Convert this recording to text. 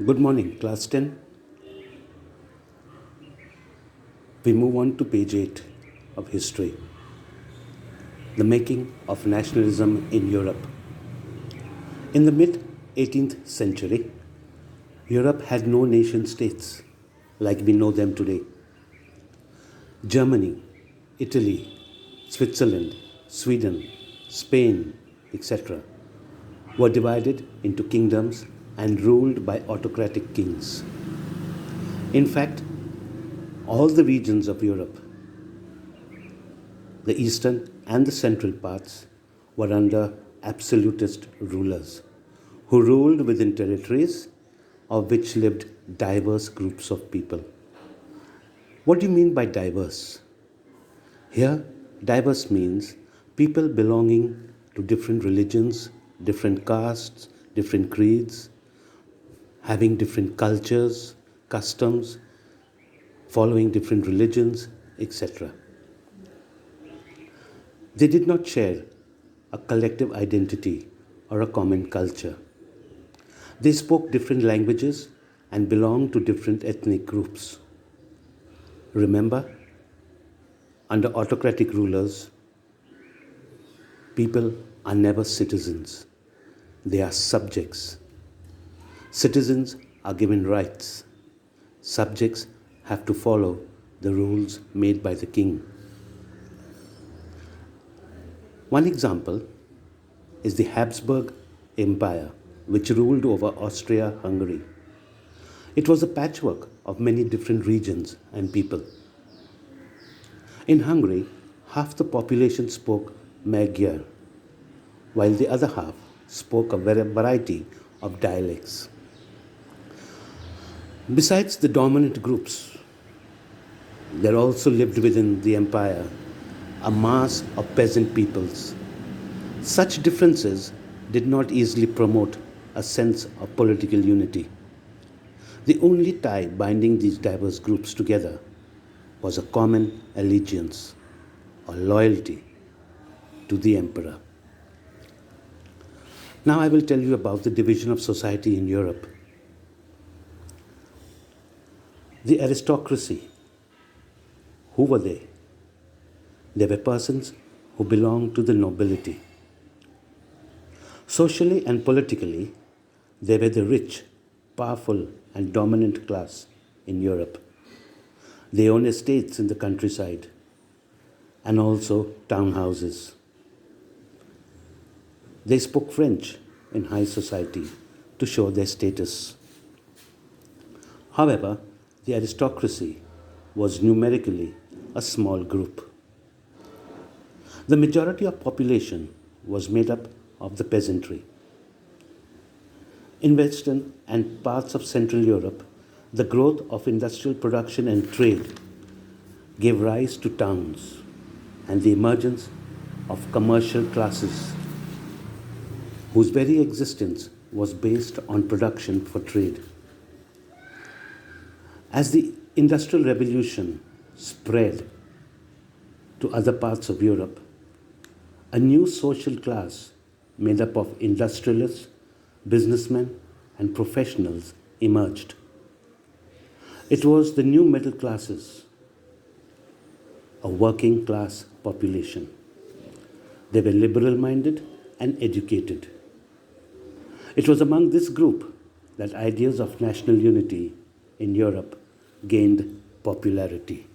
Good morning, class 10. We move on to page 8 of history. The making of nationalism in Europe. In the mid 18th century, Europe had no nation states like we know them today. Germany, Italy, Switzerland, Sweden, Spain, etc., were divided into kingdoms and ruled by autocratic kings. In fact, all the regions of Europe, the eastern and the central parts, were under absolutist rulers who ruled within territories of which lived diverse groups of people. What do you mean by diverse? Here, diverse means people belonging to different religions, different castes, different creeds, having different cultures, customs, following different religions, etc. They did not share a collective identity or a common culture. They spoke different languages and belonged to different ethnic groups. Remember, under autocratic rulers, people are never citizens. They are subjects. Citizens are given rights. Subjects have to follow the rules made by the king. One example is the Habsburg Empire, which ruled over Austria-Hungary. It was a patchwork of many different regions and people. In Hungary, half the population spoke Magyar, while the other half spoke a variety of dialects. Besides the dominant groups, there also lived within the empire a mass of peasant peoples. Such differences did not easily promote a sense of political unity. The only tie binding these diverse groups together was a common allegiance or loyalty to the emperor. Now I will tell you about the division of society in Europe. The aristocracy. Who were they? They were persons who belonged to the nobility. Socially and politically, they were the rich, powerful, and dominant class in Europe. They owned estates in the countryside and also townhouses. They spoke French in high society to show their status. However, the aristocracy was numerically a small group. The majority of population was made up of the peasantry. In Western and parts of Central Europe, the growth of industrial production and trade gave rise to towns and the emergence of commercial classes whose very existence was based on production for trade. As the Industrial Revolution spread to other parts of Europe, a new social class made up of industrialists, businessmen, and professionals emerged. It was the new middle classes, a working class population. They were liberal minded and educated. It was among this group that ideas of national unity in Europe gained popularity.